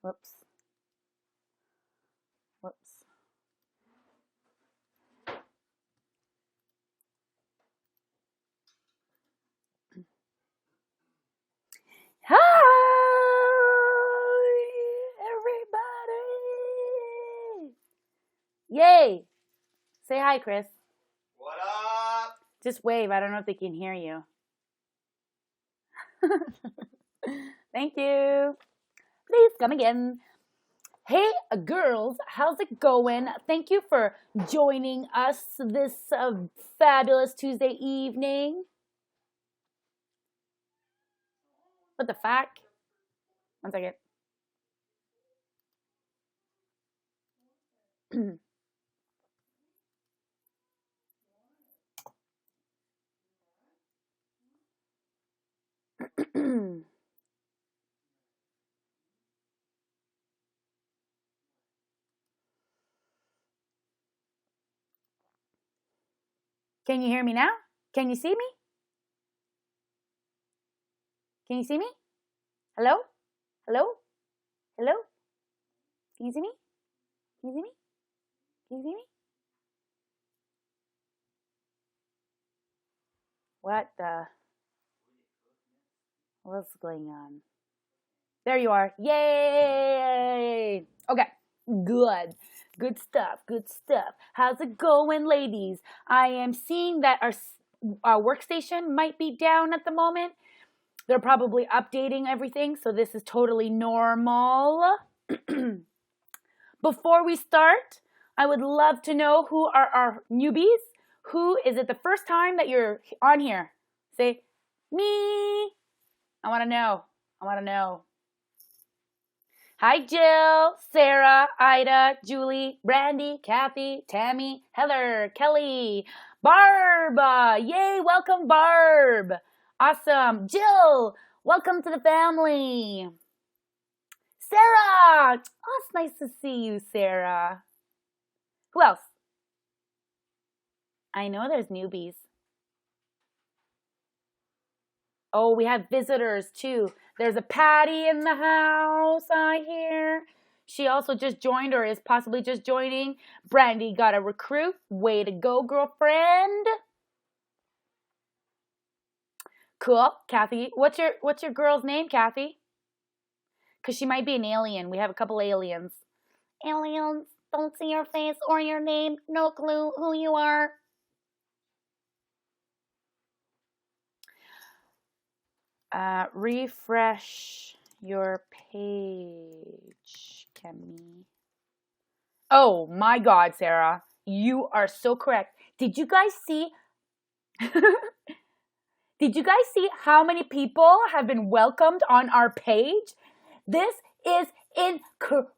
Whoops. Whoops. Hi, everybody. Yay. Say hi, Chris. What up? Just wave. I don't know if they can hear you. Thank you. Please come again. Hey, girls, how's it going? Thank you for joining us this fabulous Tuesday evening. What the fuck? 1 second. Can you hear me now? Can you see me? Can you see me? Hello? Hello? Hello? Can you see me? Can you see me? Can you see me? What's going on? There you are. Yay! Okay. Good. Good stuff. Good stuff. How's it going, ladies? I am seeing that our workstation might be down at the moment. They're probably updating everything, so this is totally normal. Before we start, I would love to know who are our newbies. Who is it the first time that you're on here? Say, me. I want to know. I want to know. Hi, Jill, Sarah, Ida, Julie, Brandy, Kathy, Tammy, Heather, Kelly, Barb. Yay, welcome, Barb. Awesome. Jill, welcome to the family. Sarah. Oh, it's nice to see you, Sarah. Who else? I know there's newbies. Oh, we have visitors too. There's a Patty in the house, I hear. She also just joined or is possibly just joining. Brandy got a recruit. Way to go, girlfriend. Cool. Kathy, what's your girl's name, Kathy? Because she might be an alien. We have a couple aliens. Aliens, don't see your face or your name. No clue who you are. Refresh your page, Kemi. Oh my God, Sarah, you are so correct. Did you guys see? Did you guys see how many people have been welcomed on our page? This is incredible.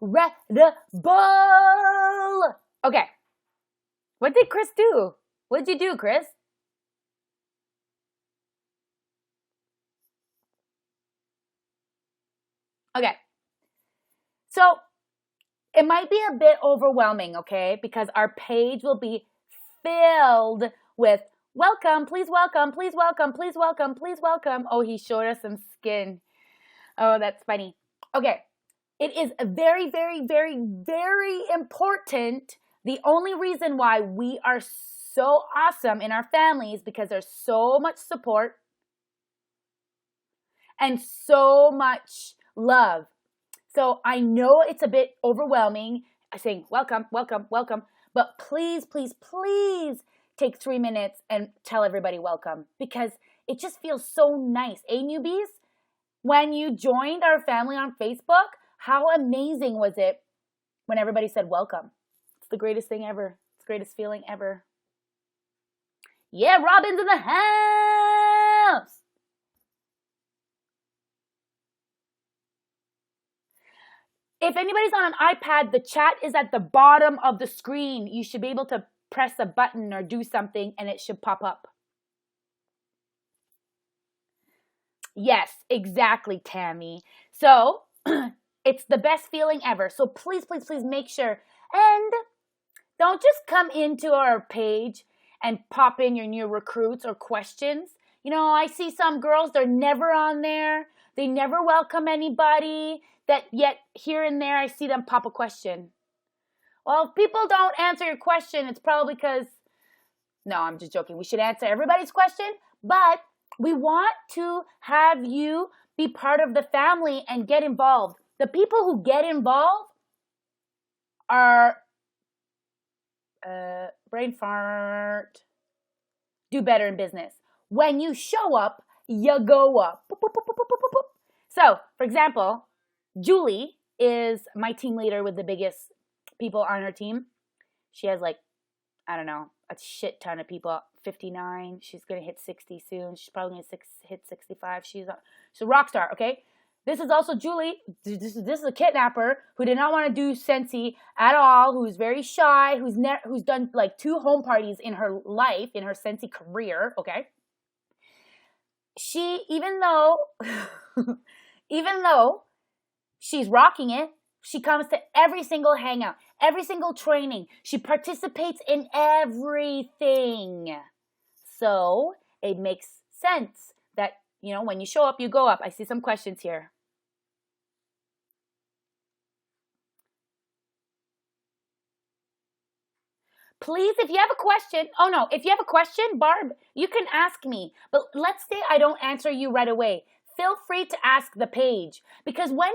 Okay, what did Chris do? What did you do, Chris? Okay, so it might be a bit overwhelming, okay? Because our page will be filled with welcome, please welcome, please welcome, please welcome, please welcome. Oh, he showed us some skin. Oh, that's funny. Okay, it is very, very, very, very important. The only reason why we are so awesome in our family is because there's so much support and so much love. So I know it's a bit overwhelming saying welcome, welcome, welcome, but please, please, please take 3 minutes and tell everybody welcome because it just feels so nice. Newbies, when you joined our family on Facebook, how amazing was it when everybody said welcome? It's the greatest thing ever. It's the greatest feeling ever. Yeah, Robin's in the house. If anybody's on an iPad, the chat is at the bottom of the screen. You should be able to press a button or do something and it should pop up. Yes, exactly, Tammy. So it's the best feeling ever. So please, please, please make sure. And don't just come into our page and pop in your new recruits or questions. You know, I see some girls, they're never on there. They never welcome anybody. That yet here and there I see them pop a question. Well, if people don't answer your question, it's probably because, no, I'm just joking. We should answer everybody's question, but we want to have you be part of the family and get involved. The people who get involved are, brain fart, do better in business. When you show up, you go up. Boop, boop, boop, boop, boop, boop, boop. So, for example, Julie is my team leader with the biggest people on her team. She has like, I don't know, a shit ton of people. 59. She's going to hit 60 soon. She's probably going to hit 65. She's a rock star, okay? This is also Julie. This is a kidnapper who did not want to do Scentsy at all, who's very shy, who's done like 2 home parties in her life, in her Scentsy career, okay? She, even though she's rocking it, she comes to every single hangout, every single training. She participates in everything. So it makes sense that, you know, when you show up, you go up. I see some questions here. Please, if you have a question, if you have a question, Barb, you can ask me. But let's say I don't answer you right away. Feel free to ask the page. Because when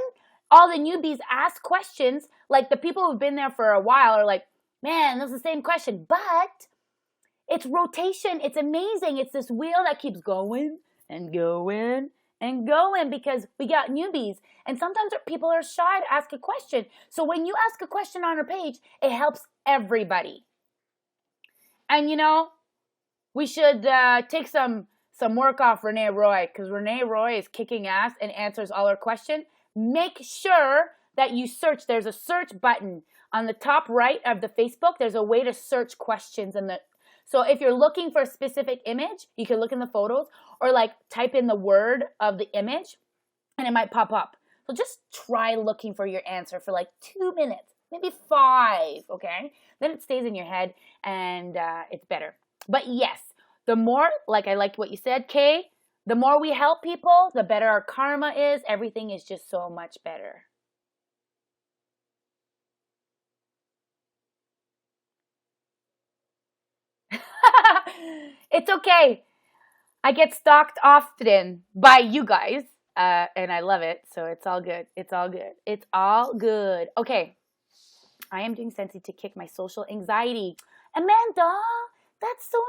all the newbies ask questions, like the people who've been there for a while are like, man, that's the same question. But it's rotation. It's amazing. It's this wheel that keeps going and going and going because we got newbies. And sometimes people are shy to ask a question. So when you ask a question on our page, it helps everybody. And, you know, we should take some work off Renee Roy because Renee Roy is kicking ass and answers all our questions. Make sure that you search. There's a search button on the top right of the Facebook. There's a way to search questions. So if you're looking for a specific image, you can look in the photos or like type in the word of the image and it might pop up. So just try looking for your answer for like 2 minutes. Maybe 5, okay? Then it stays in your head and it's better. But yes, the more, like I liked what you said, Kay, the more we help people, the better our karma is. Everything is just so much better. It's okay. I get stalked often by you guys, and I love it, so it's all good. It's all good. It's all good. Okay. I am doing Scentsy to kick my social anxiety. Amanda, that's so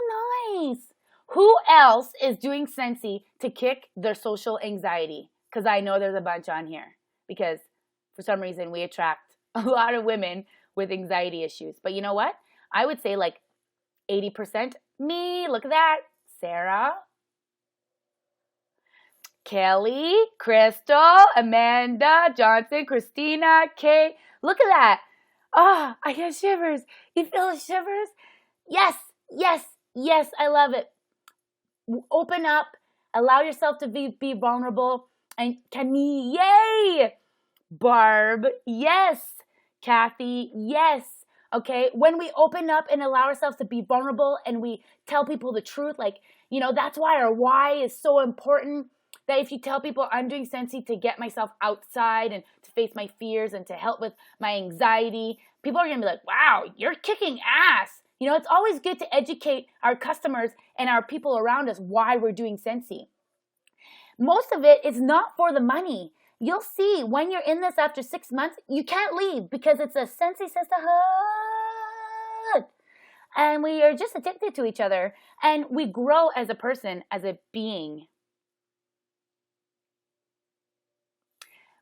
nice. Who else is doing Scentsy to kick their social anxiety? Because I know there's a bunch on here. Because for some reason we attract a lot of women with anxiety issues. But you know what? I would say like 80% me. Look at that. Sarah, Kelly, Crystal, Amanda, Johnson, Christina, Kay. Look at that. Oh, I get shivers. You feel the shivers? Yes, yes, yes, I love it. Open up. Allow yourself to be vulnerable. And Camille, yay! Barb, yes. Kathy, yes. Okay, when we open up and allow ourselves to be vulnerable and we tell people the truth, like, you know, that's why our why is so important. That if you tell people I'm doing Scentsy to get myself outside and to face my fears and to help with my anxiety, people are going to be like, wow, you're kicking ass. You know, it's always good to educate our customers and our people around us why we're doing Scentsy. Most of it is not for the money. You'll see when you're in this after 6 months, you can't leave because it's a Scentsy sisterhood. And we are just addicted to each other. And we grow as a person, as a being.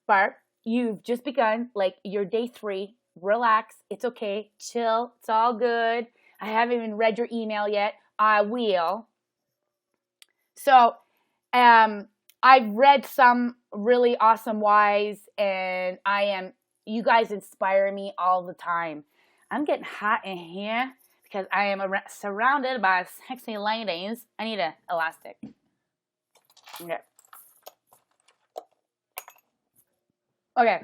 Barb, you've just begun, like your day 3. Relax. It's okay. Chill. It's all good. I haven't even read your email yet. I will. So, I've read some really awesome whys, and I am you guys inspire me all the time. I'm getting hot in here because I am surrounded by sexy ladies. I need an elastic. Okay. Okay.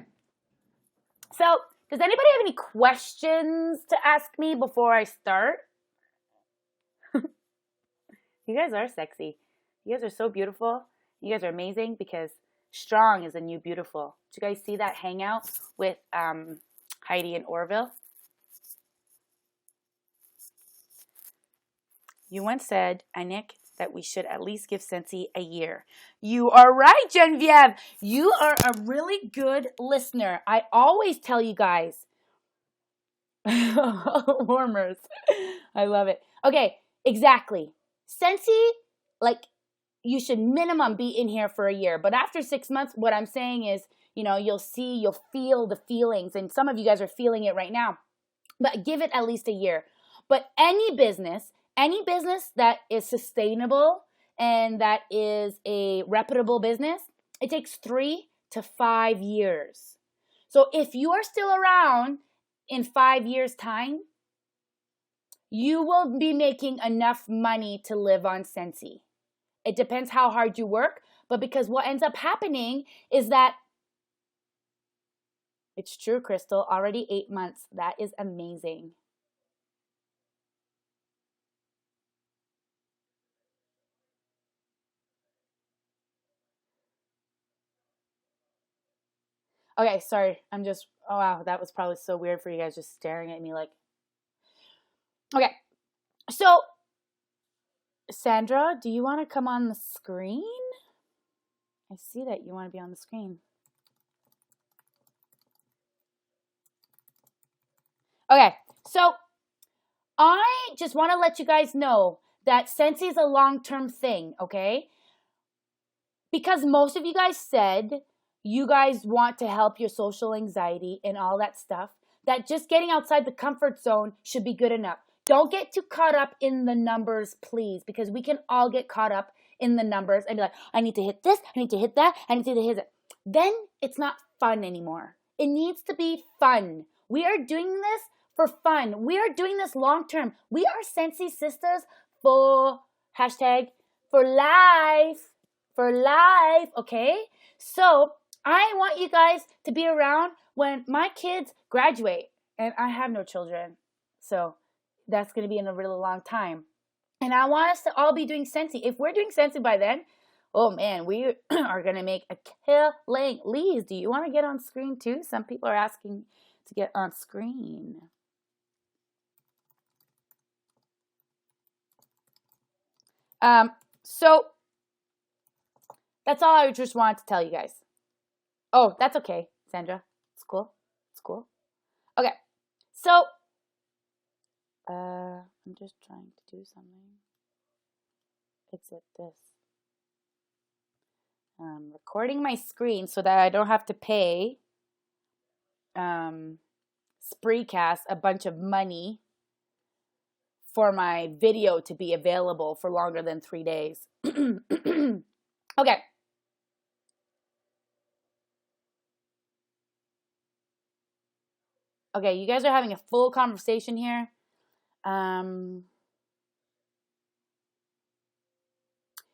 So, does anybody have any questions to ask me before I start? You guys are sexy. You guys are so beautiful. You guys are amazing because strong is the new beautiful. Did you guys see that hangout with Heidi and Orville? You once said, Anick, that we should at least give Scentsy a year. You are right, Genevieve. You are a really good listener. I always tell you guys. Warmers. I love it. Okay, exactly. Scentsy, like, you should minimum be in here for a year. But after 6 months, what I'm saying is, you'll feel the feelings. And some of you guys are feeling it right now. But give it at least a year. But any business that is sustainable and that is a reputable business, it takes 3 to 5 years. So if you are still around in 5 years' time, you will be making enough money to live on Scentsy. It depends how hard you work, but because what ends up happening is that, it's true, Crystal, already 8 months. That is amazing. Okay, sorry. Oh wow, that was probably so weird for you guys just staring at me like. Okay, so Sandra, do you want to come on the screen? I see that you want to be on the screen. Okay, so I just want to let you guys know that Scentsy is a long-term thing, okay? Because most of you guys said you guys want to help your social anxiety and all that stuff, that just getting outside the comfort zone should be good enough. Don't get too caught up in the numbers, please, because we can all get caught up in the numbers and be like, I need to hit this, I need to hit that, I need to hit it. Then it's not fun anymore. It needs to be fun. We are doing this for fun. We are doing this long term. We are Scentsy sisters for life. For life, okay? So I want you guys to be around when my kids graduate. And I have no children. So that's going to be in a really long time. And I want us to all be doing Scentsy. If we're doing Scentsy by then, oh man, we are going to make a killing. Lise, do you want to get on screen too? Some people are asking to get on screen. So that's all I just wanted to tell you guys. Oh, that's okay, Sandra. It's cool. It's cool. Okay, so I'm just trying to do something. Exit this. I'm recording my screen so that I don't have to pay Spreecast a bunch of money for my video to be available for longer than 3 days. Okay. Okay, you guys are having a full conversation here.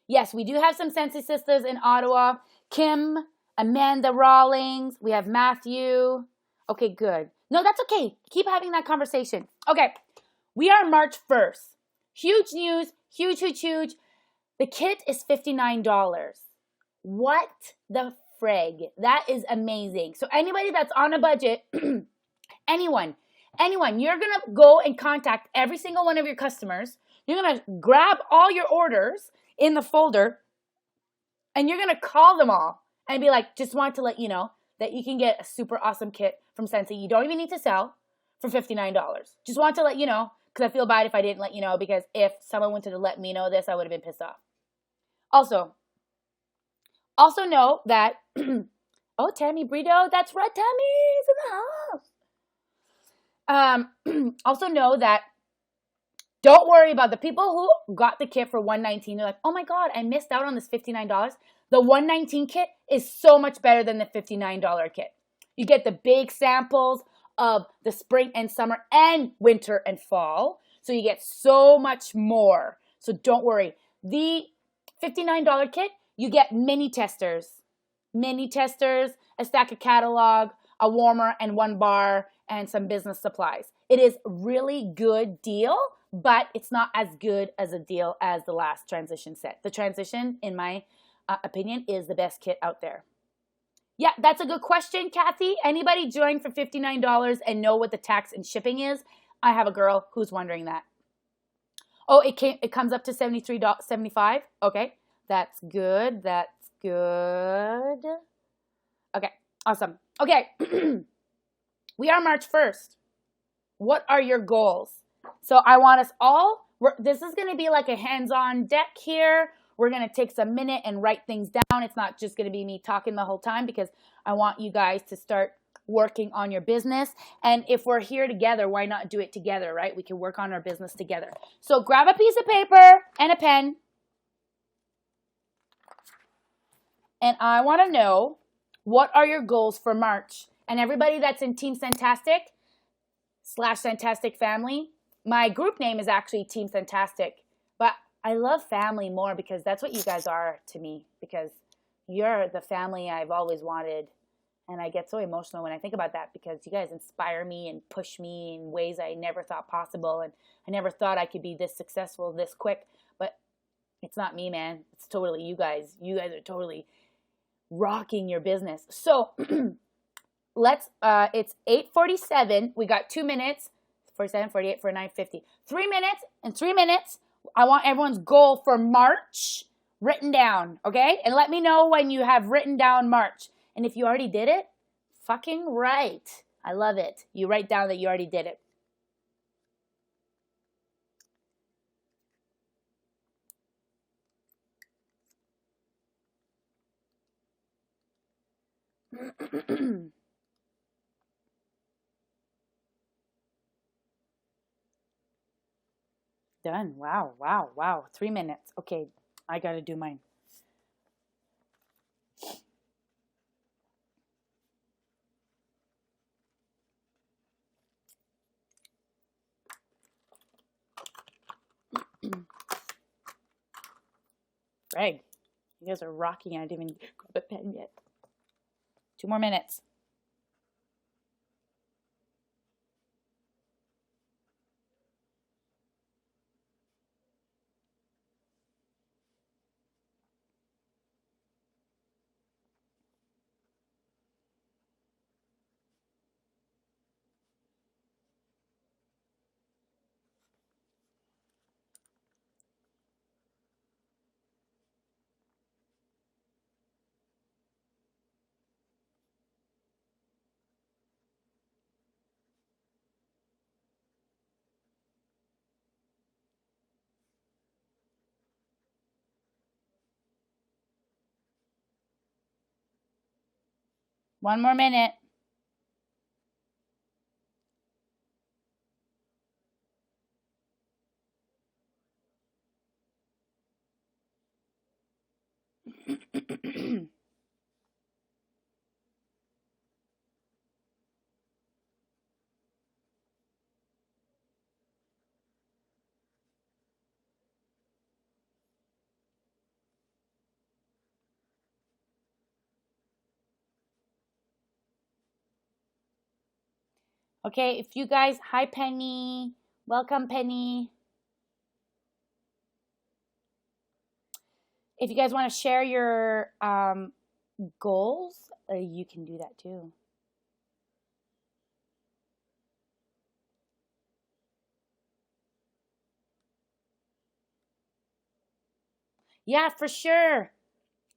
Yes, we do have some Scentsy sisters in Ottawa. Kim, Amanda Rawlings. We have Matthew. Okay, good. No, that's okay. Keep having that conversation. Okay, we are March 1st. Huge news. Huge, huge, huge. The kit is $59. What the frig? That is amazing. So anybody that's on a budget, anyone, you're going to go and contact every single one of your customers. You're going to grab all your orders in the folder, and you're going to call them all and be like, just want to let you know that you can get a super awesome kit from Scentsy. You don't even need to sell for $59. Just want to let you know, because I feel bad if I didn't let you know, because if someone wanted to let me know this, I would have been pissed off. Also know that, oh, Tammy Brito, that's right, Tammy's in the house. Also know that don't worry about the people who got the kit for $119. They're like, oh my God, I missed out on this $59. The $119 kit is so much better than the $59 kit. You get the big samples of the spring and summer and winter and fall. So you get so much more. So don't worry. The $59 kit, you get mini testers, a stack of catalog, a warmer and one bar, and some business supplies. It is really good deal, but it's not as good as a deal as the last transition set. The transition, in my opinion, is the best kit out there. Yeah, that's a good question, Kathy. Anybody join for $59 and know what the tax and shipping is? I have a girl who's wondering that. Oh, it comes up to $73.75. Okay, that's good. That's good. Okay, awesome. Okay, we are March 1st. What are your goals? So I want us all, this is going to be like a hands-on deck here. We're going to take some minute and write things down. It's not just going to be me talking the whole time because I want you guys to start working on your business. And if we're here together, why not do it together, right? We can work on our business together. So grab a piece of paper and a pen. And I want to know, what are your goals for March? And everybody that's in Team Scentastic / Scentastic family, my group name is actually Team Scentastic. But I love family more because that's what you guys are to me, because you're the family I've always wanted. And I get so emotional when I think about that because you guys inspire me and push me in ways I never thought possible. And I never thought I could be this successful this quick. But it's not me, man. It's totally you guys. You guys are totally rocking your business. So it's 8:47. We got 2 minutes. 47, 48, 49, 50. 3 minutes. In 3 minutes, I want everyone's goal for March written down, okay? And let me know when you have written down March. And if you already did it, fucking right. I love it. You write down that you already did it. Done. Wow. 3 minutes. Okay, I got to do mine. Greg, you guys are rocking. I didn't even grab a pen yet. 2 more minutes. One more minute. Okay, if you guys, hi Penny, welcome Penny. If you guys want to share your goals, you can do that too. Yeah, for sure.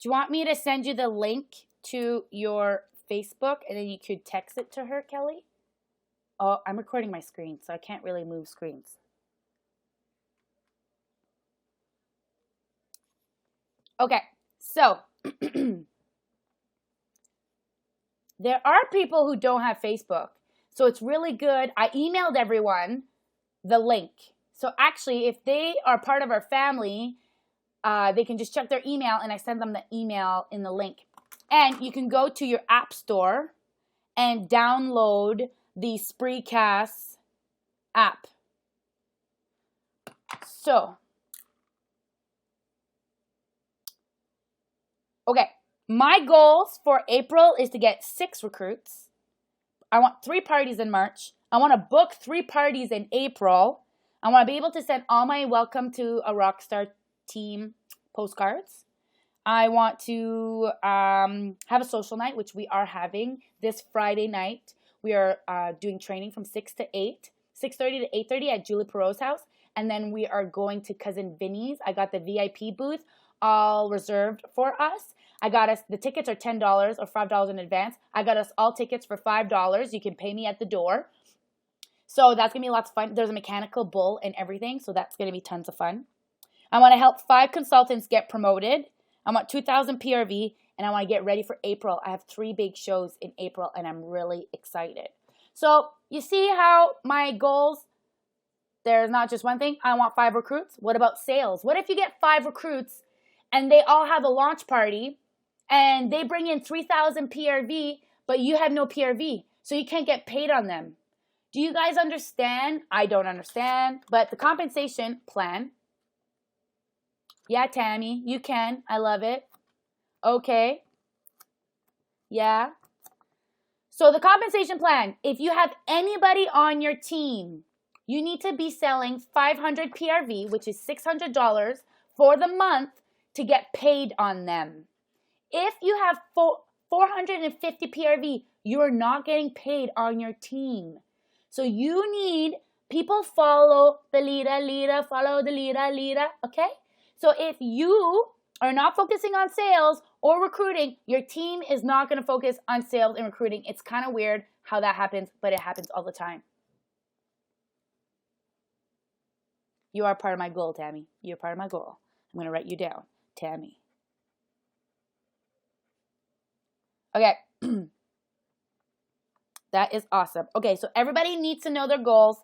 Do you want me to send you the link to your Facebook and then you could text it to her, Kelly? Oh, I'm recording my screen, so I can't really move screens. Okay, so there are people who don't have Facebook, so it's really good. I emailed everyone the link. So actually, if they are part of our family, they can just check their email, and I send them the email in the link. And you can go to your app store, and download the Spreecast app. So, okay, my goals for April is to get 6 recruits. I want 3 parties in March. I want to book 3 parties in April. I want to be able to send all my welcome to a Rockstar team postcards. I want to have a social night, which we are having this Friday night. We are doing training from 6 to 8, 6:30 to 8:30 at Julie Perot's house. And then we are going to Cousin Vinny's. I got the VIP booth all reserved for us. I got us, the tickets are $10 or $5 in advance. I got us all tickets for $5. You can pay me at the door. So that's going to be lots of fun. There's a mechanical bull and everything, so that's going to be tons of fun. I want to help 5 consultants get promoted. I want 2,000 PRV, and I want to get ready for April. I have 3 big shows in April, and I'm really excited. So you see how my goals, there's not just one thing. I want 5 recruits. What about sales? What if you get 5 recruits, and they all have a launch party, and they bring in 3,000 PRV, but you have no PRV, so you can't get paid on them? Do you guys understand? I don't understand, but the compensation plan. Yeah, Tammy, you can. I love it. Okay. Yeah. So the compensation plan, if you have anybody on your team, you need to be selling 500 PRV, which is $600 for the month to get paid on them. If you have 450 PRV, you are not getting paid on your team. So you need people follow the leader, follow the leader, okay? So if you are not focusing on sales or recruiting, your team is not going to focus on sales and recruiting. It's kind of weird how that happens, but it happens all the time. You are part of my goal, Tammy. You're part of my goal. I'm going to write you down, Tammy. Okay. That is awesome. Okay, so everybody needs to know their goals.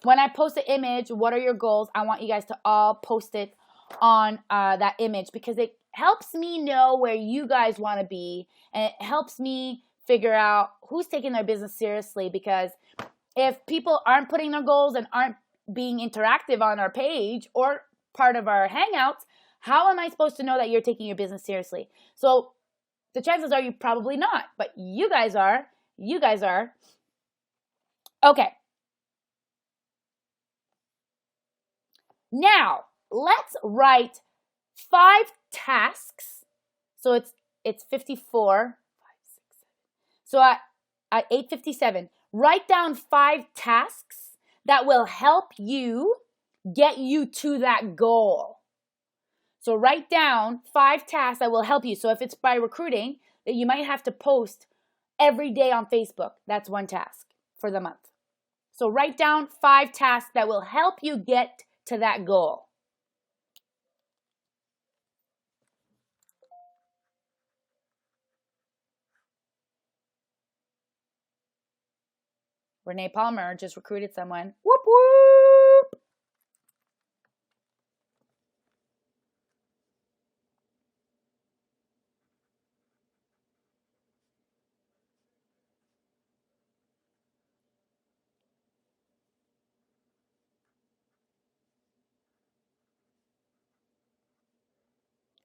When I post an image, what are your goals? I want you guys to all post it on that image because it helps me know where you guys want to be, and it helps me figure out who's taking their business seriously, because if people aren't putting their goals and aren't being interactive on our page or part of our Hangouts, how am I supposed to know that you're taking your business seriously? So the chances are you probably not, but you guys are. You guys are. Okay. Now, let's write 5 tasks. So it's 54. So at 8:57, write down 5 tasks that will help you get you to that goal. So write down 5 tasks that will help you. So if it's by recruiting, that you might have to post every day on Facebook. That's 1 task for the month. So write down 5 tasks that will help you get to that goal. Renee Palmer just recruited someone. Whoop, whoop.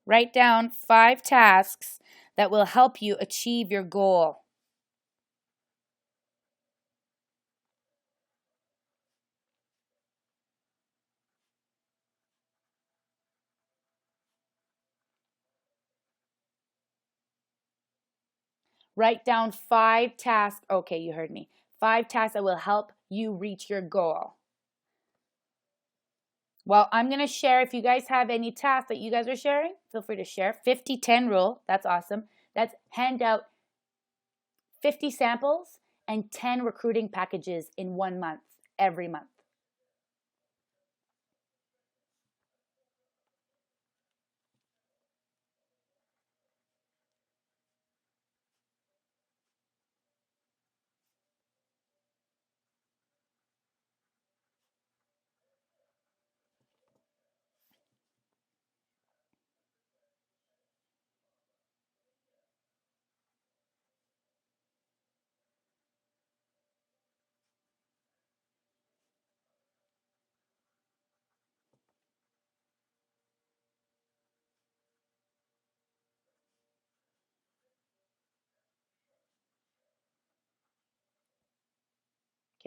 Write down 5 tasks that will help you achieve your goal. Write down 5 tasks. Okay, you heard me. 5 tasks that will help you reach your goal. Well, I'm going to share. If you guys have any tasks that you guys are sharing, feel free to share. 50-10 rule. That's awesome. That's hand out 50 samples and 10 recruiting packages in 1 month, every month.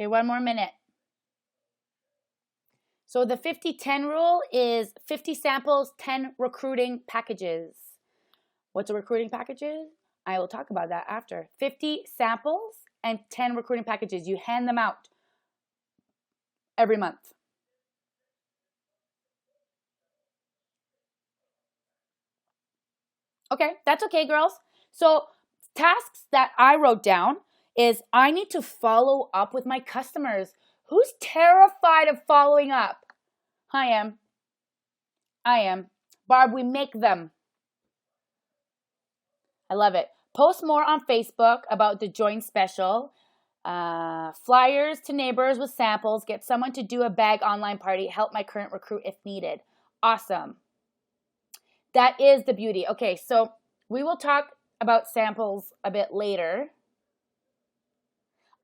Okay, one more minute. So the 50-10 rule is 50 samples, 10 recruiting packages. What's a recruiting package? I will talk about that after. 50 samples and 10 recruiting packages. You hand them out every month. Okay, that's okay, girls. So tasks that I wrote down is I need to follow up with my customers. Who's terrified of following up? I am. Barb, we make them. I love it. Post more on Facebook about the join special. Flyers to neighbors with samples. Get someone to do a bag online party. Help my current recruit if needed. Awesome. That is the beauty. Okay, so we will talk about samples a bit later.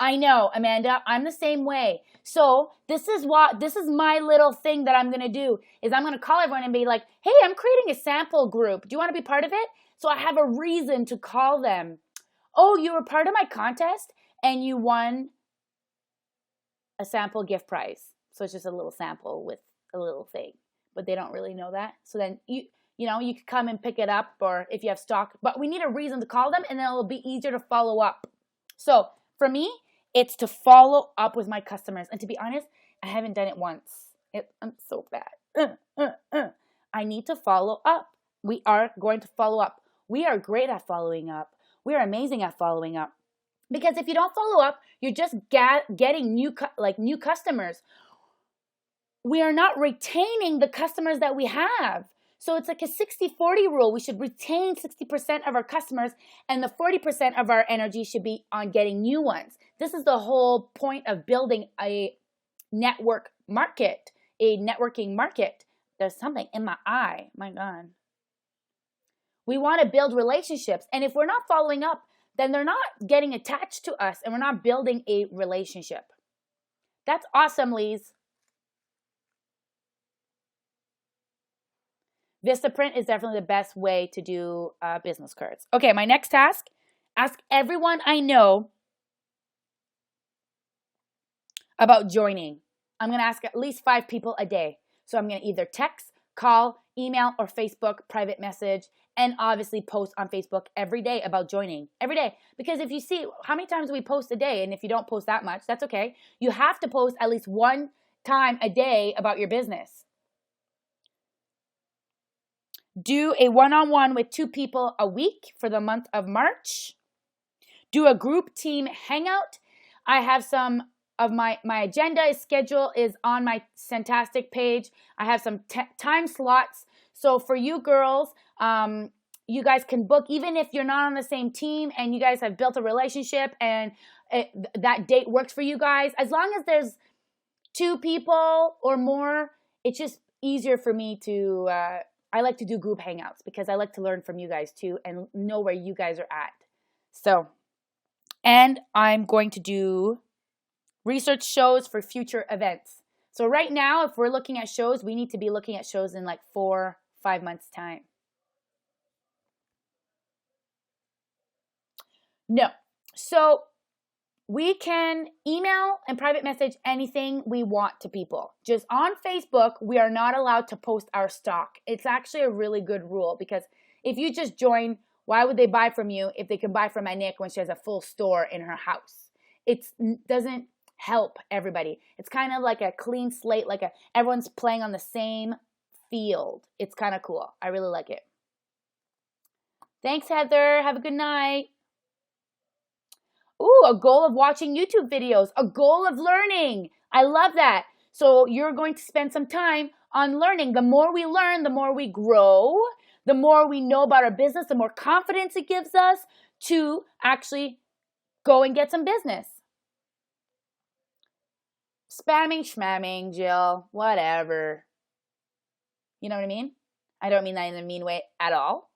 I know, Amanda, I'm the same way. So this is my little thing that I'm going to do is I'm going to call everyone and be like, hey, I'm creating a sample group. Do you want to be part of it? So I have a reason to call them. Oh, you were part of my contest and you won a sample gift prize. So it's just a little sample with a little thing, but they don't really know that. So then you could come and pick it up, or if you have stock, but we need a reason to call them and then it'll be easier to follow up. So for me, it's to follow up with my customers. And to be honest, I haven't done it once. I'm so bad. I need to follow up. We are going to follow up. We are great at following up. We are amazing at following up. Because if you don't follow up, you're just getting new customers. We are not retaining the customers that we have. So it's like a 60-40 rule. We should retain 60% of our customers and the 40% of our energy should be on getting new ones. This is the whole point of building a networking market. There's something in my eye. My God. We want to build relationships. And if we're not following up, then they're not getting attached to us and we're not building a relationship. That's awesome, Lise. Vistaprint is definitely the best way to do business cards. Okay, my next task, ask everyone I know about joining. I'm going to ask at least 5 people a day. So I'm going to either text, call, email, or Facebook private message, and obviously post on Facebook every day about joining. Every day. Because if you see how many times we post a day, and if you don't post that much, that's okay. You have to post at least 1 time a day about your business. Do a one-on-one with 2 people a week for the month of March. Do a group team hangout. I have some of my agenda schedule is on my Scentastic page. I have some time slots. So for you girls, you guys can book even if you're not on the same team and you guys have built a relationship and that date works for you guys. As long as there's 2 people or more, it's just easier for me to... I like to do group hangouts because I like to learn from you guys too and know where you guys are at. So, and I'm going to do research shows for future events. So right now, if we're looking at shows, we need to be looking at shows in like 4-5 months time. No. So we can email and private message anything we want to people. Just on Facebook, we are not allowed to post our stock. It's actually a really good rule because if you just join, why would they buy from you if they can buy from Anick when she has a full store in her house? It doesn't help everybody. It's kind of like a clean slate, everyone's playing on the same field. It's kind of cool. I really like it. Thanks, Heather. Have a good night. Ooh, a goal of watching YouTube videos, a goal of learning. I love that. So you're going to spend some time on learning. The more we learn, the more we grow, the more we know about our business, the more confidence it gives us to actually go and get some business. Spamming, schmamming, Jill, whatever. You know what I mean? I don't mean that in a mean way at all.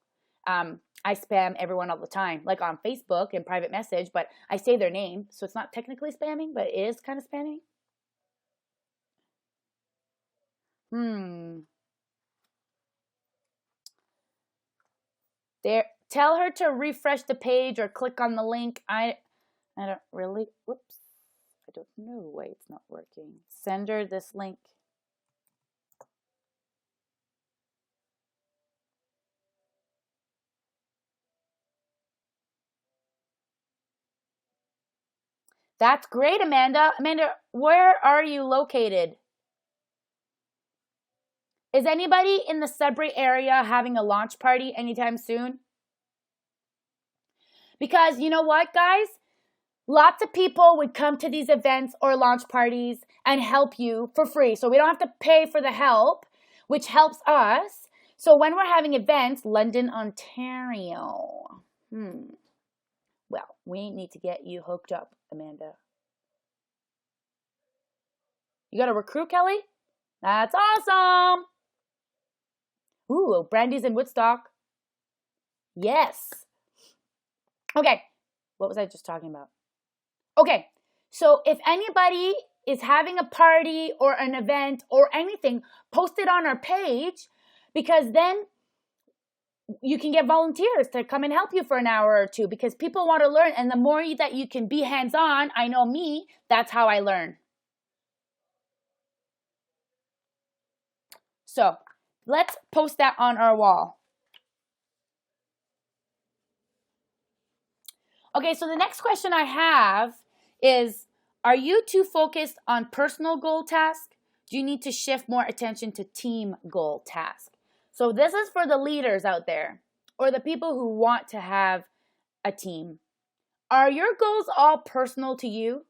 I spam everyone all the time, like on Facebook and private message, but I say their name, so it's not technically spamming, but it is kind of spamming. There, tell her to refresh the page or click on the link. I don't really, whoops, I don't know why it's not working. Send her this link. That's great, Amanda. Amanda, where are you located? Is anybody in the Sudbury area having a launch party anytime soon? Because you know what, guys? Lots of people would come to these events or launch parties and help you for free. So we don't have to pay for the help, which helps us. So when we're having events, London, Ontario. Well, we need to get you hooked up, Amanda. You got to recruit, Kelly? That's awesome. Ooh, Brandy's in Woodstock. Yes. Okay, what was I just talking about? Okay, so if anybody is having a party or an event or anything, post it on our page, because then you can get volunteers to come and help you for an hour or two, because people want to learn. And the more that you can be hands-on, I know me, that's how I learn. So let's post that on our wall. Okay, so the next question I have is, are you too focused on personal goal task? Do you need to shift more attention to team goal task? So this is for the leaders out there, or the people who want to have a team. Are your goals all personal to you?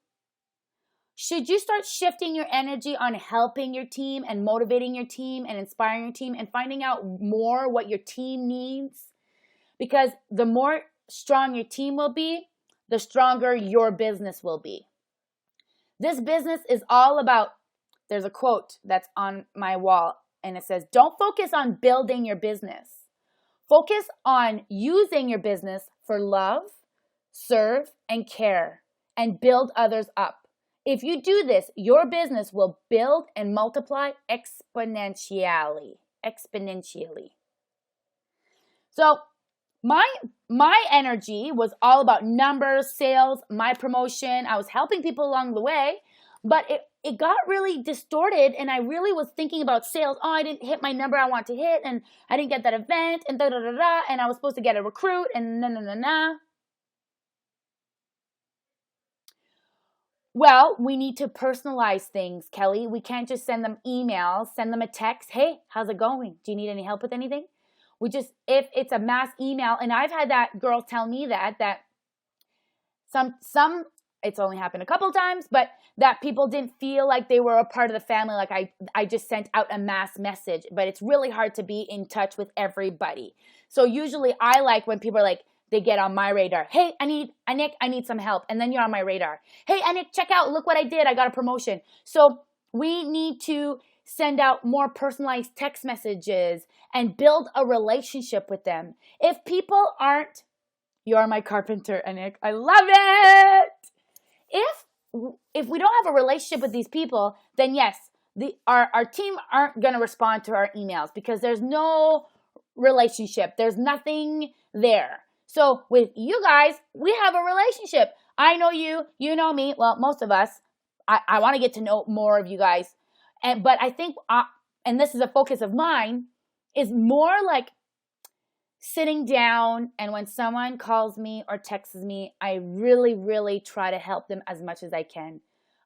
Should you start shifting your energy on helping your team and motivating your team and inspiring your team and finding out more what your team needs? Because the more strong your team will be, the stronger your business will be. This business is all about, there's a quote that's on my wall, and it says, don't focus on building your business. Focus on using your business for love, serve, and care, and build others up. If you do this, your business will build and multiply exponentially. So my energy was all about numbers, sales, my promotion. I was helping people along the way, but it got really distorted, and I really was thinking about sales. Oh, I didn't hit my number I want to hit, and I didn't get that event, and and I was supposed to get a recruit, and Well, we need to personalize things, Kelly. We can't just send them emails, send them a text. Hey, how's it going? Do you need any help with anything? If it's a mass email, and I've had that girls tell me that some, it's only happened a couple of times, but that people didn't feel like they were a part of the family. Like I just sent out a mass message, but it's really hard to be in touch with everybody. So usually I like when people are like, they get on my radar. Hey, Anick, I need some help. And then you're on my radar. Hey, Anick, check out, look what I did. I got a promotion. So we need to send out more personalized text messages and build a relationship with them. If people aren't, you're my carpenter, Anick. I love it. If we don't have a relationship with these people, then yes, our team aren't going to respond to our emails, because there's no relationship. There's nothing there. So with you guys, we have a relationship. I know you, you know me. Well, most of us. I want to get to know more of you guys. But I think, and this is a focus of mine, is more like sitting down, and when someone calls me or texts me, I really, really try to help them as much as I can.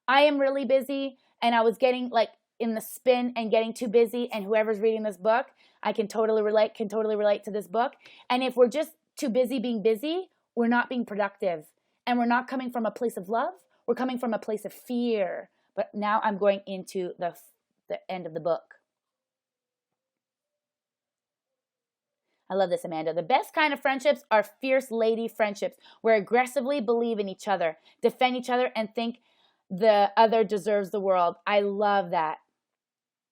I am really busy, and I was getting like in the spin and getting too busy, and whoever's reading this book, I can totally relate to this book. And if we're just too busy being busy, we're not being productive, and we're not coming from a place of love. We're coming from a place of fear. But now I'm going into the end of the book. I love this, Amanda. The best kind of friendships are fierce lady friendships, where aggressively believe in each other, defend each other, and think the other deserves the world. I love that.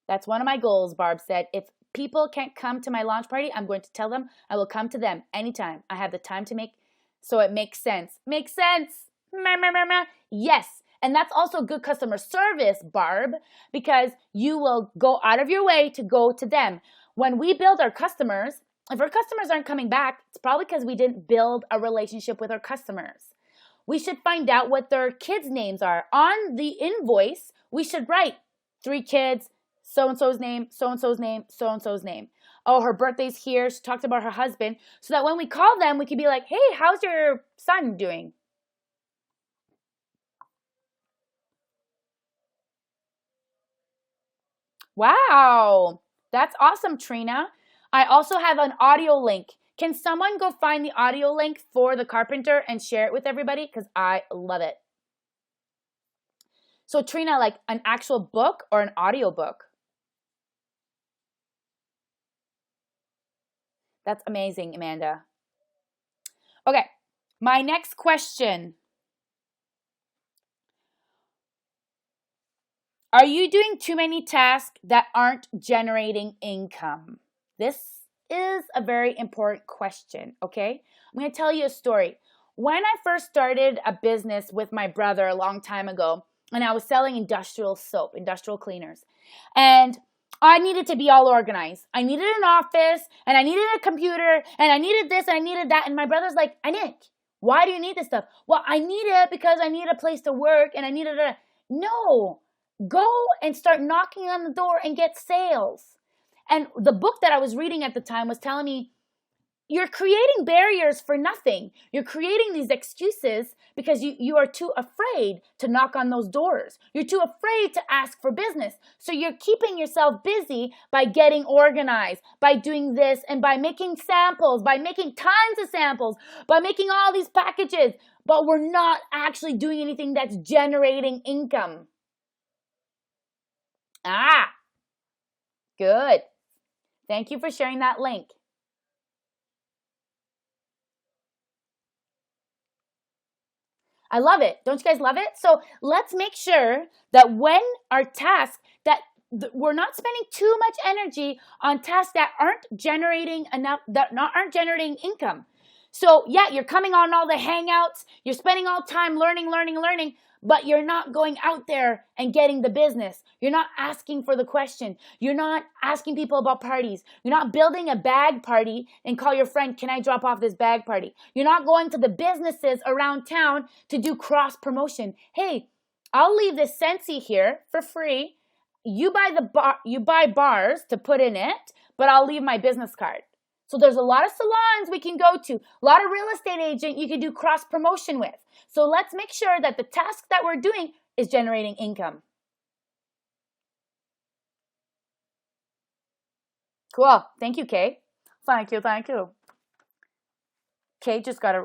That's one of my goals, Barb said. If people can't come to my launch party, I'm going to tell them I will come to them anytime. I have the time to make, so it makes sense. Makes sense. Yes. And that's also good customer service, Barb, because you will go out of your way to go to them. When we build our customers, if our customers aren't coming back, it's probably because we didn't build a relationship with our customers. we should find out what their kids' names are. On the invoice, we should write 3 kids, so-and-so's name, so-and-so's name, so-and-so's name. Oh, her birthday's here. She talked about her husband. So that when we call them, we can be like, hey, how's your son doing? Wow. That's awesome, Trina. I also have an audio link. Can someone go find the audio link for the carpenter and share it with everybody? Because I love it. So Trina, like an actual book or an audio book? That's amazing, Amanda. Okay, my next question. Are you doing too many tasks that aren't generating income? This is a very important question, okay? I'm going to tell you a story. When I first started a business with my brother a long time ago, and I was selling industrial soap, industrial cleaners, and I needed to be all organized. I needed an office, and I needed a computer, and I needed this, and I needed that, and my brother's like, Anick, why do you need this stuff? Well, I need it because I need a place to work, and I needed a... No, go and start knocking on the door and get sales. And the book that I was reading at the time was telling me, you're creating barriers for nothing. You're creating these excuses because you are too afraid to knock on those doors. You're too afraid to ask for business. So you're keeping yourself busy by getting organized, by doing this, and by making samples, by making tons of samples, by making all these packages. But we're not actually doing anything that's generating income. Ah, good. Thank you for sharing that link. I love it. Don't you guys love it? So let's make sure that when our tasks, that we're not spending too much energy on tasks that aren't generating enough, aren't generating income. So yeah, you're coming on all the hangouts, you're spending all time learning, but you're not going out there and getting the business. You're not asking for the question. You're not asking people about parties. You're not building a bag party and call your friend, can I drop off this bag party? You're not going to the businesses around town to do cross promotion. Hey, I'll leave this Scentsy here for free. You buy bars to put in it, but I'll leave my business card. So there's a lot of salons we can go to, a lot of real estate agent you can do cross promotion with. So let's make sure that the task that we're doing is generating income. Cool. Thank you, Kay. Thank you. Kay just got a...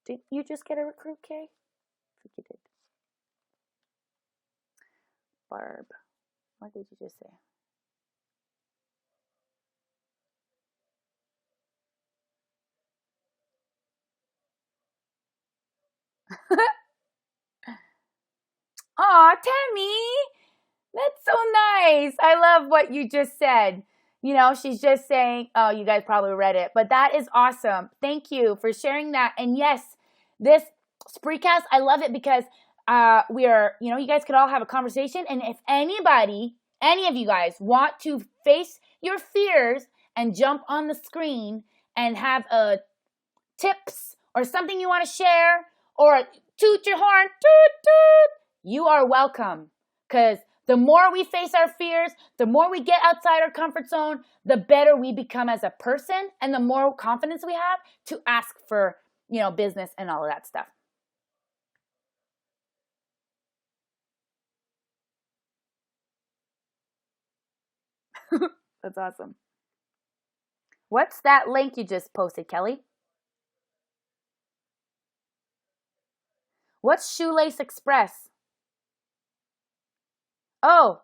Did you just get a recruit, Kay? I think you did. Barb. What did you just say? Aw, Tammy, that's so nice. I love what you just said. You know, she's just saying, oh, you guys probably read it, but that is awesome. Thank you for sharing that. And yes, this Spreecast, I love it because we are, you know, you guys could all have a conversation. And if anybody, any of you guys want to face your fears and jump on the screen and have tips or something you want to share or toot your horn, toot, toot, you are welcome. Because the more we face our fears, the more we get outside our comfort zone, the better we become as a person and the more confidence we have to ask for, you know, business and all of that stuff. That's awesome. What's that link you just posted, Kelly? What's Shoelace Express? Oh.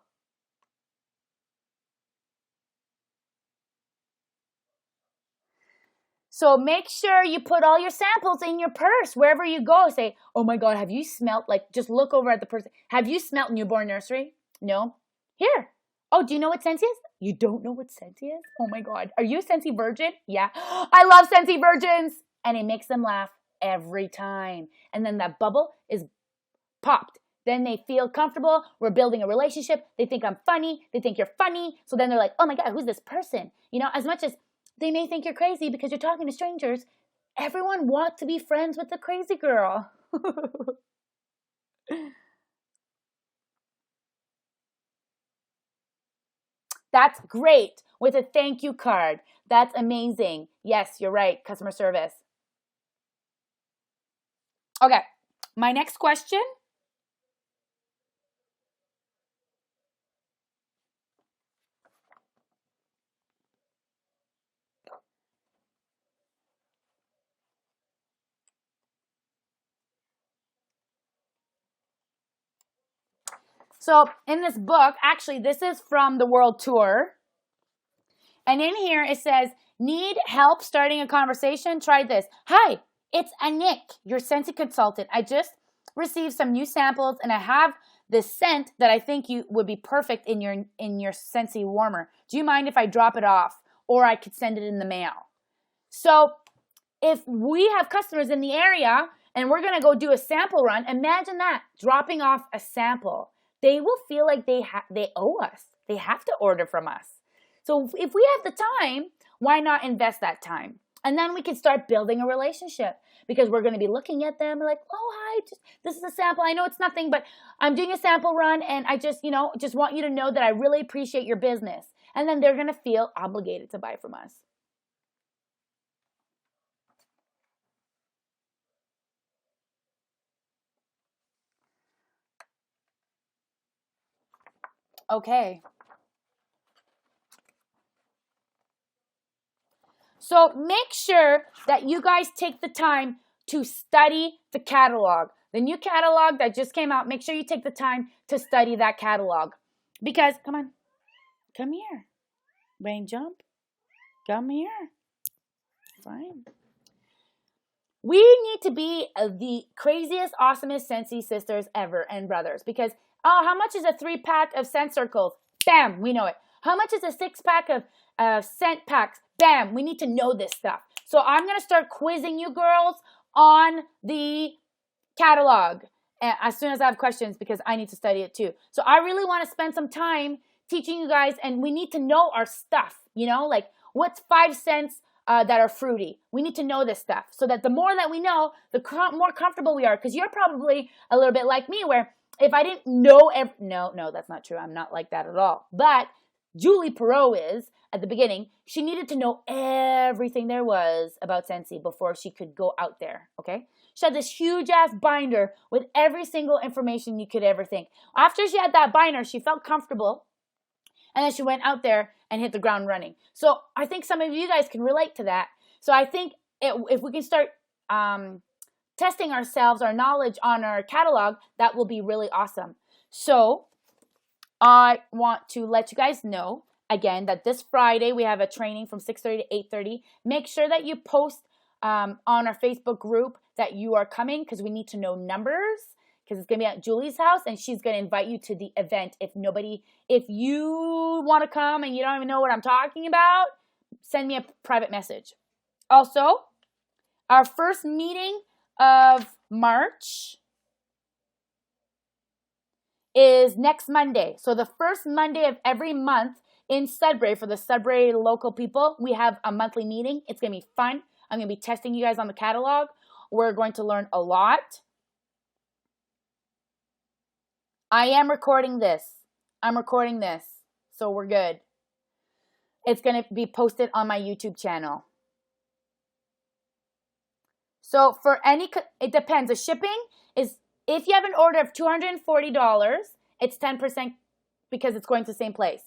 So make sure you put all your samples in your purse wherever you go. Say, oh my God, have you smelt, like, just look over at the person. Have you smelt Newborn Nursery? No? Here. Oh, do you know what Scentsy is? You don't know what Scentsy is? Oh my God. Are you a Scentsy virgin? Yeah. I love Scentsy virgins. And it makes them laugh every time. And then that bubble is popped. Then they feel comfortable. We're building a relationship. They think I'm funny. They think you're funny. So then they're like, oh my God, who's this person? You know, as much as they may think you're crazy because you're talking to strangers, Everyone wants to be friends with the crazy girl. That's great. With a thank you card. That's amazing. Yes, you're right. Customer service. Okay. My next question. So in this book, actually, this is from the World Tour. And in here it says, need help starting a conversation? Try this. Hi, it's Anick, your Scentsy consultant. I just received some new samples and I have this scent that I think you would be perfect in your Scentsy warmer. Do you mind if I drop it off? Or I could send it in the mail. So if we have customers in the area and we're going to go do a sample run, imagine that, dropping off a sample. They will feel like they owe us. They have to order from us. So if we have the time, why not invest that time? And then we can start building a relationship because we're going to be looking at them like, oh, hi, this is a sample. I know it's nothing, but I'm doing a sample run and I just want you to know that I really appreciate your business. And then they're going to feel obligated to buy from us. Okay. So make sure that you guys take the time to study the catalog. The new catalog that just came out, make sure you take the time to study that catalog. Because, come on, come here. Rain jump, come here. Fine. We need to be the craziest, awesomest Scentsy sisters ever and brothers. Because, how much is a 3-pack of scent circles? Bam, we know it. How much is a 6-pack of scent packs? Bam, we need to know this stuff. So I'm going to start quizzing you girls on the catalog as soon as I have questions because I need to study it too. So I really want to spend some time teaching you guys, and we need to know our stuff, like what's 5 cents that are fruity. We need to know this stuff so that the more that we know, the more comfortable we are. Because you're probably a little bit like me where if I didn't know, no, that's not true. I'm not like that at all. But Julie Perot is, at the beginning, she needed to know everything there was about Scentsy before she could go out there, okay? She had this huge-ass binder with every single information you could ever think. After she had that binder, she felt comfortable, and then she went out there and hit the ground running. So I think some of you guys can relate to that. So I think if we can start testing ourselves, our knowledge on our catalog, that will be really awesome. So I want to let you guys know, again, that this Friday we have a training from 6:30 to 8:30. Make sure that you post on our Facebook group that you are coming because we need to know numbers because it's going to be at Julie's house and she's going to invite you to the event. If you want to come and you don't even know what I'm talking about, send me a private message. Also, our first meeting of March is next Monday. So the first Monday of every month in Sudbury, for the Sudbury local people, we have a monthly meeting. It's going to be fun. I'm going to be testing you guys on the catalog. We're going to learn a lot. I am recording this. I'm recording this. So we're good. It's going to be posted on my YouTube channel. So it depends. The shipping is, if you have an order of $240, it's 10% because it's going to the same place.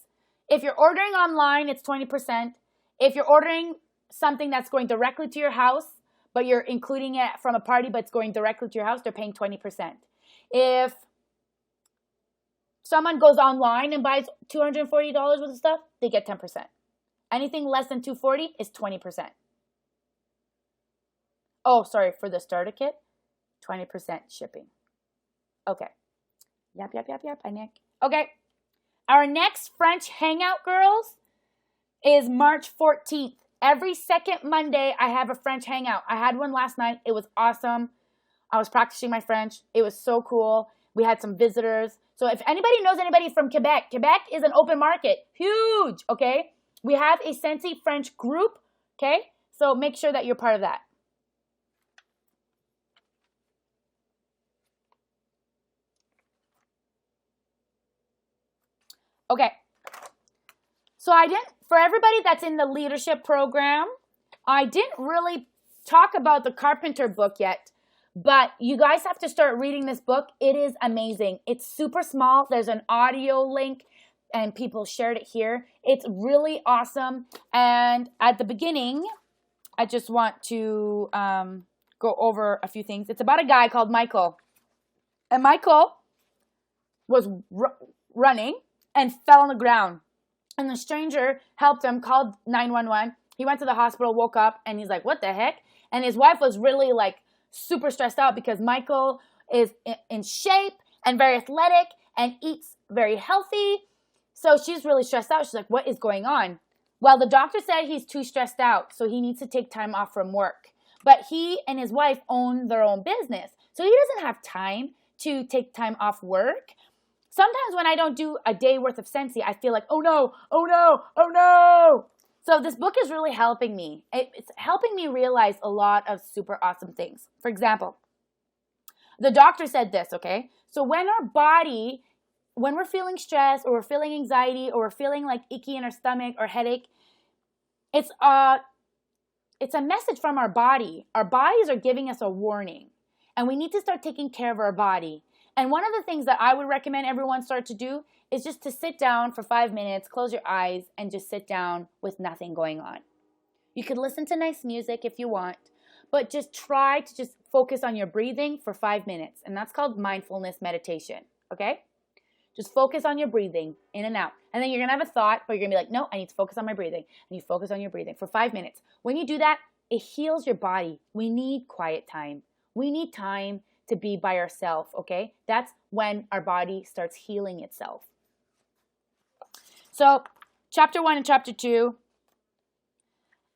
If you're ordering online, it's 20%. If you're ordering something that's going directly to your house, but you're including it from a party, but it's going directly to your house, they're paying 20%. If someone goes online and buys $240 worth of stuff, they get 10%. Anything less than $240 is 20%. Oh, sorry, for the starter kit, 20% shipping. Okay. Yep, Anick. Okay. Our next French Hangout, girls, is March 14th. Every second Monday, I have a French Hangout. I had one last night. It was awesome. I was practicing my French. It was so cool. We had some visitors. So if anybody knows anybody from Quebec, Quebec is an open market. Huge, okay? We have a Scentsy French group, okay? So make sure that you're part of that. Okay. So for everybody that's in the leadership program, I didn't really talk about the Carpenter book yet, but you guys have to start reading this book. It is amazing. It's super small. There's an audio link, and people shared it here. It's really awesome. And at the beginning, I just want to go over a few things. It's about a guy called Michael. And Michael was running and fell on the ground. And the stranger helped him, called 911. He went to the hospital, woke up, and he's like, what the heck? And his wife was really like super stressed out because Michael is in shape and very athletic and eats very healthy. So she's really stressed out. She's like, what is going on? Well, the doctor said he's too stressed out, so he needs to take time off from work. But he and his wife own their own business, so he doesn't have time to take time off work. Sometimes when I don't do a day worth of Scentsy, I feel like, oh no, oh no, oh no. So this book is really helping me. It's helping me realize a lot of super awesome things. For example, the doctor said this, okay? So when we're feeling stress or we're feeling anxiety or we're feeling like icky in our stomach or headache, it's a message from our body. Our bodies are giving us a warning, and we need to start taking care of our body. And one of the things that I would recommend everyone start to do is just to sit down for 5 minutes, close your eyes, and just sit down with nothing going on. You could listen to nice music if you want, but just try to just focus on your breathing for 5 minutes. And that's called mindfulness meditation, okay? Just focus on your breathing in and out. And then you're going to have a thought, but you're going to be like, no, I need to focus on my breathing. And you focus on your breathing for 5 minutes. When you do that, it heals your body. We need quiet time. We need time to be by ourselves, okay? That's when our body starts healing itself. So chapter 1 and chapter 2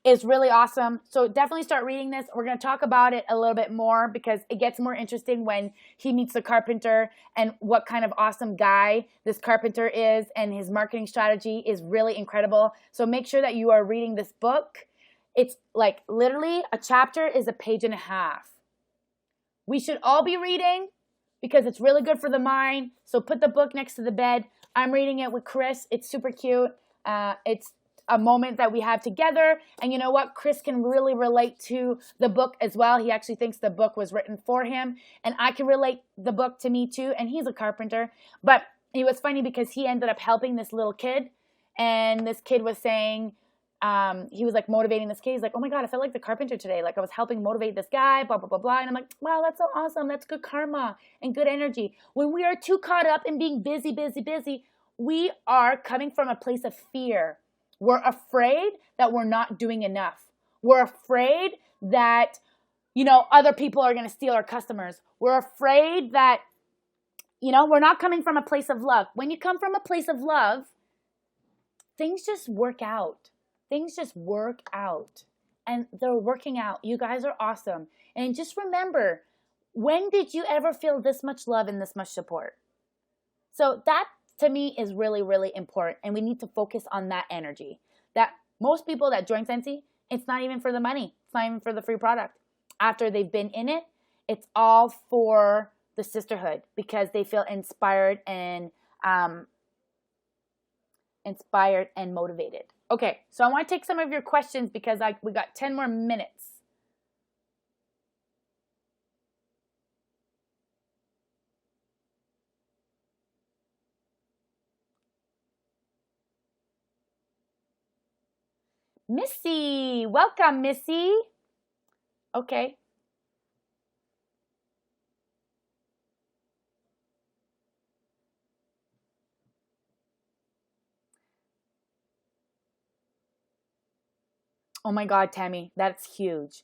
is really awesome. So definitely start reading this. We're going to talk about it a little bit more because it gets more interesting when he meets the carpenter and what kind of awesome guy this carpenter is, and his marketing strategy is really incredible. So make sure that you are reading this book. It's like literally a chapter is a page and a half. We should all be reading because it's really good for the mind. So put the book next to the bed. I'm reading it with Chris. It's super cute. It's a moment that we have together. And you know what? Chris can really relate to the book as well. He actually thinks the book was written for him. And I can relate the book to me too. And he's a carpenter. But it was funny because he ended up helping this little kid. And this kid was saying, he was like motivating this kid. He's like, oh my God, I felt like the carpenter today. Like I was helping motivate this guy, blah, blah, blah, blah. And I'm like, wow, that's so awesome. That's good karma and good energy. When we are too caught up in being busy, busy, busy, we are coming from a place of fear. We're afraid that we're not doing enough. We're afraid that, other people are going to steal our customers. We're afraid that, we're not coming from a place of love. When you come from a place of love, things just work out. Things just work out, and they're working out. You guys are awesome. And just remember, when did you ever feel this much love and this much support? So that to me is really, really important. And we need to focus on that energy. That most people that join Scentsy, it's not even for the money. It's not even for the free product. After they've been in it, it's all for the sisterhood because they feel inspired and motivated. Okay, so I want to take some of your questions because we got 10 more minutes. Missy, welcome, Missy. Okay. Oh my God, Tammy, that's huge.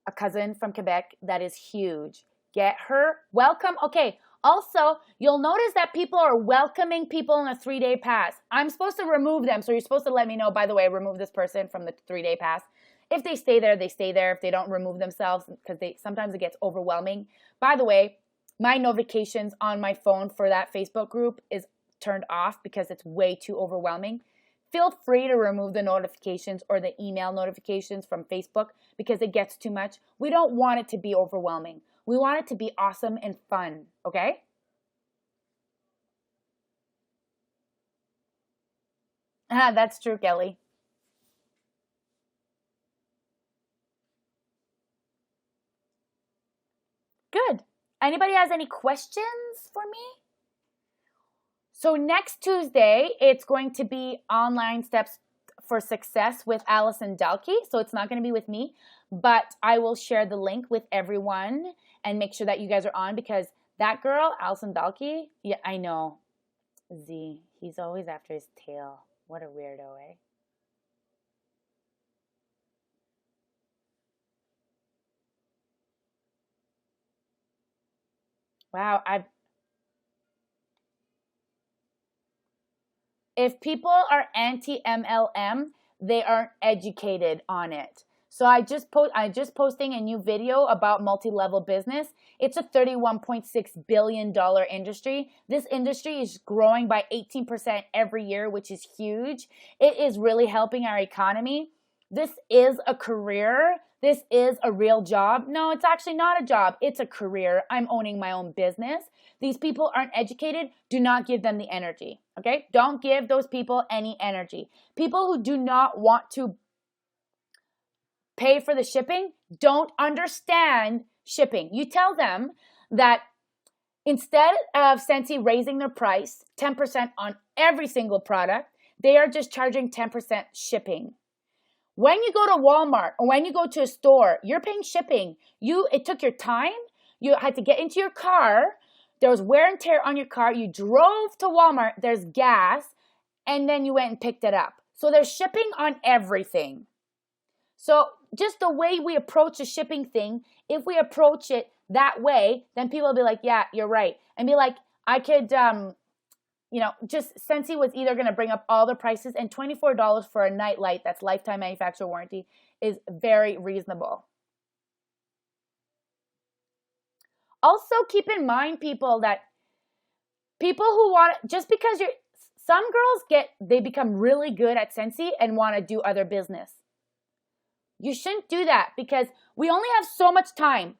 A cousin from Quebec, that is huge. Get her. Welcome. Okay. Also, you'll notice that people are welcoming people in a 3-day pass. I'm supposed to remove them. So you're supposed to let me know, by the way, remove this person from the 3-day pass. If they stay there, they stay there. If they don't remove themselves, because sometimes it gets overwhelming. By the way, my notifications on my phone for that Facebook group is turned off because it's way too overwhelming. Feel free to remove the notifications or the email notifications from Facebook because it gets too much. We don't want it to be overwhelming. We want it to be awesome and fun, okay? That's true, Kelly. Good. Anybody has any questions for me? So next Tuesday, it's going to be online steps for success with Allison Dalkey. So it's not going to be with me, but I will share the link with everyone and make sure that you guys are on, because that girl, Allison Dalkey, yeah, I know. Z, he's always after his tail. What a weirdo, eh? Wow, if people are anti MLM, they aren't educated on it. So I just posting a new video about multi-level business. It's a $31.6 billion industry. This industry is growing by 18% every year, which is huge. It is really helping our economy. This is a career. This is a real job. No, it's actually not a job. It's a career. I'm owning my own business. These people aren't educated. Do not give them the energy. Okay? Don't give those people any energy. People who do not want to pay for the shipping don't understand shipping. You tell them that instead of Scentsy raising their price 10% on every single product, they are just charging 10% shipping. When you go to Walmart or when you go to a store, you're paying shipping. It took your time. You had to get into your car. There was wear and tear on your car. You drove to Walmart. There's gas. And then you went and picked it up. So there's shipping on everything. So just the way we approach the shipping thing, if we approach it that way, then people will be like, yeah, you're right. And be like, I could, just Scentsy was either going to bring up all the prices, and $24 for a night light that's lifetime manufacturer warranty is very reasonable. Also, keep in mind, people, that people who want, just because some girls they become really good at Scentsy and want to do other business. You shouldn't do that, because we only have so much time.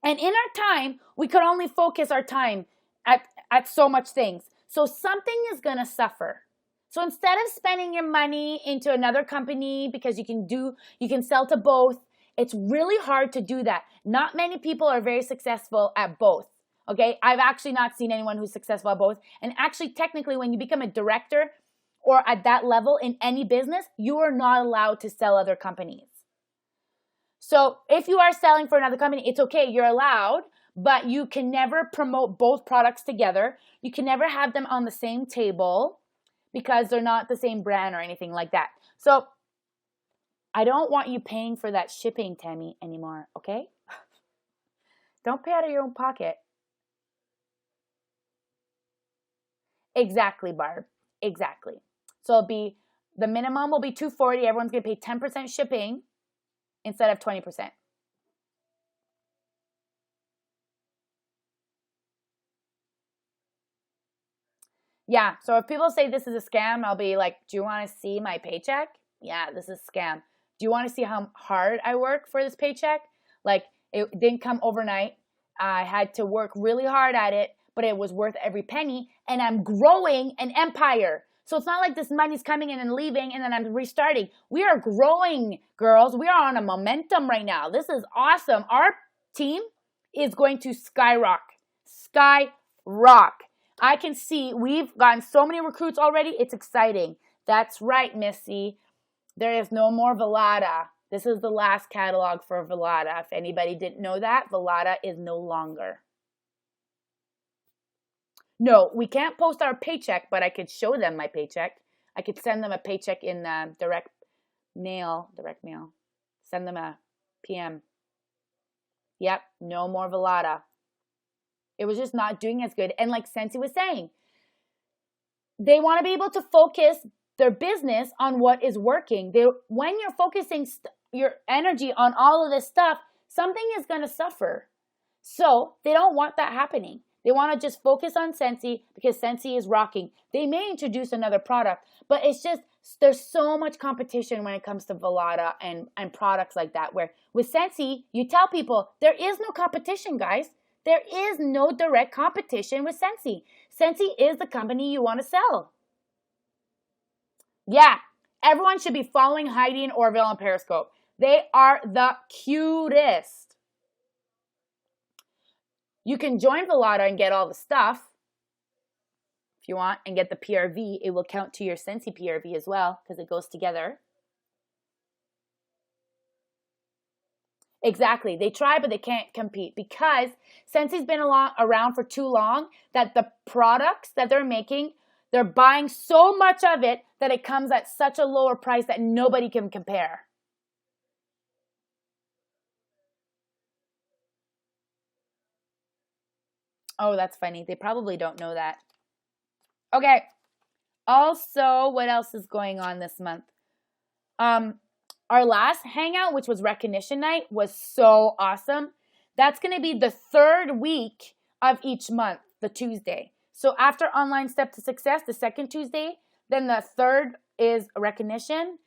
And in our time, we could only focus our time at so much things. So something is going to suffer. So instead of spending your money into another company, because you can sell to both, it's really hard to do that. Not many people are very successful at both. Okay? I've actually not seen anyone who's successful at both. And actually, technically, when you become a director or at that level in any business, you are not allowed to sell other companies. So if you are selling for another company, it's okay, you're allowed, but you can never promote both products together. You can never have them on the same table because they're not the same brand or anything like that. So I don't want you paying for that shipping, Tammy, anymore, okay? Don't pay out of your own pocket. Exactly, Barb. Exactly. So the minimum will be $240. Everyone's going to pay 10% shipping instead of 20%. Yeah, so if people say this is a scam, I'll be like, do you want to see my paycheck? Yeah, this is a scam. Do you want to see how hard I work for this paycheck? Like, it didn't come overnight. I had to work really hard at it, but it was worth every penny, and I'm growing an empire. So it's not like this money's coming in and leaving and then I'm restarting. We are growing, girls. We are on a momentum right now. This is awesome. Our team is going to skyrock. Skyrock. I can see we've gotten so many recruits already. It's exciting. That's right, Missy. There is no more Velada. This is the last catalog for Velada. If anybody didn't know that, Velada is no longer. No, we can't post our paycheck, but I could show them my paycheck. I could send them a paycheck in direct mail. Send them a PM. Yep, no more Velada. It was just not doing as good. And like Scentsy was saying, they want to be able to focus their business on what is working. When you're focusing your energy on all of this stuff, something is going to suffer. So they don't want that happening. They want to just focus on Scentsy because Scentsy is rocking. They may introduce another product, but it's just, there's so much competition when it comes to Velada and products like that, where with Scentsy, you tell people there is no competition, guys. There is no direct competition with Scentsy. Scentsy is the company you want to sell. Yeah, everyone should be following Heidi and Orville on Periscope. They are the cutest. You can join Velada and get all the stuff if you want and get the PRV. It will count to your Scentsy PRV as well because it goes together. Exactly. They try, but they can't compete because Scentsy's been around for too long that the products that they're making, they're buying so much of it that it comes at such a lower price that nobody can compare. Oh, that's funny. They probably don't know that. Okay. Also, what else is going on this month? Our last hangout, which was recognition night, was so awesome. That's going to be the third week of each month, the Tuesday. So after Online Step to Success, the second Tuesday, then the third is recognition.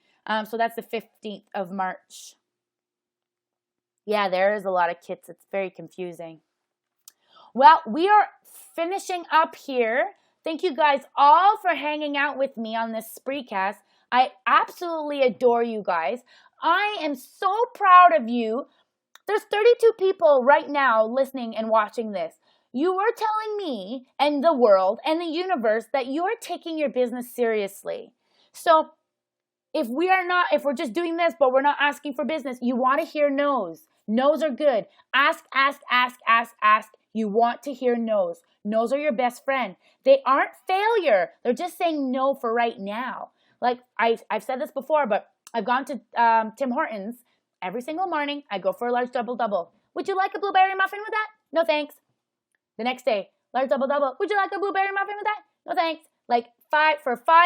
So that's the 15th of March. Yeah, there is a lot of kits. It's very confusing. Well, we are finishing up here. Thank you guys all for hanging out with me on this Spreecast. I absolutely adore you guys. I am so proud of you. There's 32 people right now listening and watching this. You are telling me and the world and the universe that you are taking your business seriously. So if we're just doing this, but we're not asking for business, you want to hear no's. No's are good. Ask, ask, ask, ask, ask. You want to hear no's. No's are your best friend. They aren't failure. They're just saying no for right now. Like I've said this before, but I've gone to Tim Hortons every single morning. I go for a large double-double. Would you like a blueberry muffin with that? No, thanks. The next day, large double-double. Would you like a blueberry muffin with that? No, thanks. Like 5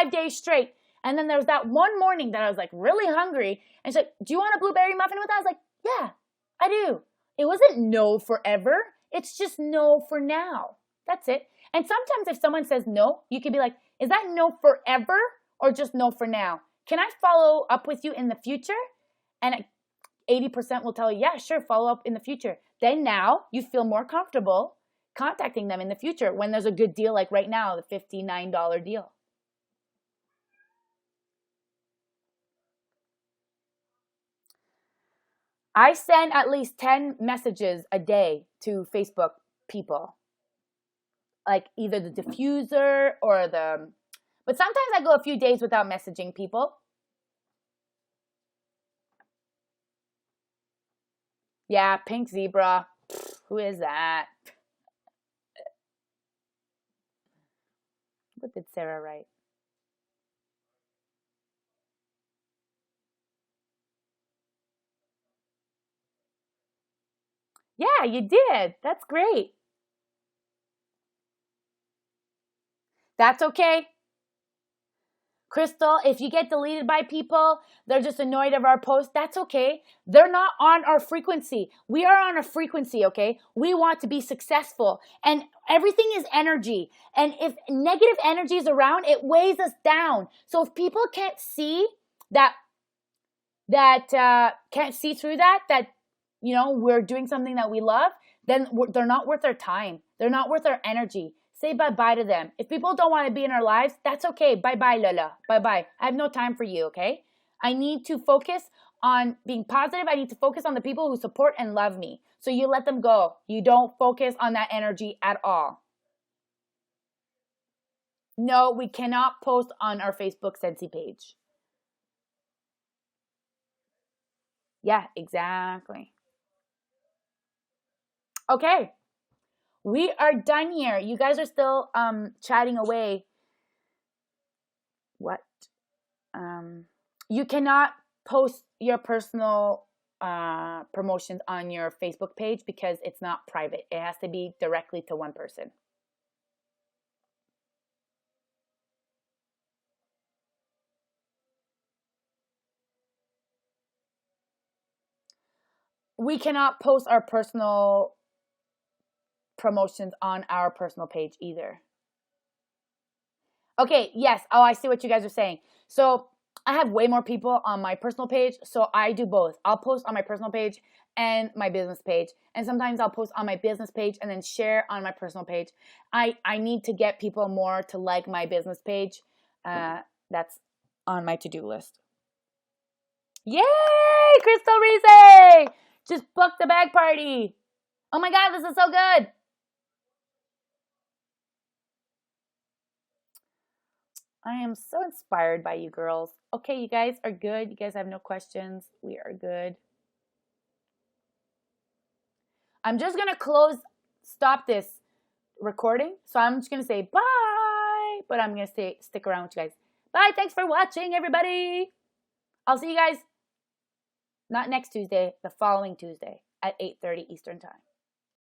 days straight. And then there was that one morning that I was like really hungry. And she's like, do you want a blueberry muffin with that? I was like, yeah, I do. It wasn't no forever. It's just no for now. That's it. And sometimes if someone says no, you could be like, is that no forever or just no for now? Can I follow up with you in the future? And 80% will tell you, yeah, sure, follow up in the future. Then now you feel more comfortable contacting them in the future when there's a good deal like right now, the $59 deal. I send at least 10 messages a day to Facebook people. Like either the diffuser or but sometimes I go a few days without messaging people. Yeah, pink zebra. Who is that? What did Sarah write? Yeah, you did. That's great. That's okay. Crystal, if you get deleted by people, they're just annoyed of our post, that's okay. They're not on our frequency. We are on a frequency, okay? We want to be successful. And everything is energy. And if negative energy is around, it weighs us down. So if people can't see can't see through that, we're doing something that we love, then they're not worth our time. They're not worth our energy. Say bye-bye to them. If people don't want to be in our lives, that's okay. Bye-bye, Lola. Bye-bye. I have no time for you, okay? I need to focus on being positive. I need to focus on the people who support and love me. So you let them go. You don't focus on that energy at all. No, we cannot post on our Facebook Scentsy page. Yeah, exactly. Okay. We are done here. You guys are still chatting away. What? You cannot post your personal promotions on your Facebook page because it's not private. It has to be directly to one person. We cannot post our personal promotions on our personal page either. Okay, yes. Oh, I see what you guys are saying. So I have way more people on my personal page, so I do both. I'll post on my personal page and my business page. And sometimes I'll post on my business page and then share on my personal page. I need to get people more to like my business page. That's on my to-do list. Yay! Crystal Rize! Just booked the bag party. Oh my God, this is so good. I am so inspired by you girls. Okay, you guys are good. You guys have no questions. We are good. I'm just going to stop this recording. So I'm just going to say bye. But I'm going to stick around with you guys. Bye. Thanks for watching, everybody. I'll see you guys not next Tuesday, the following Tuesday at 8:30 Eastern Time.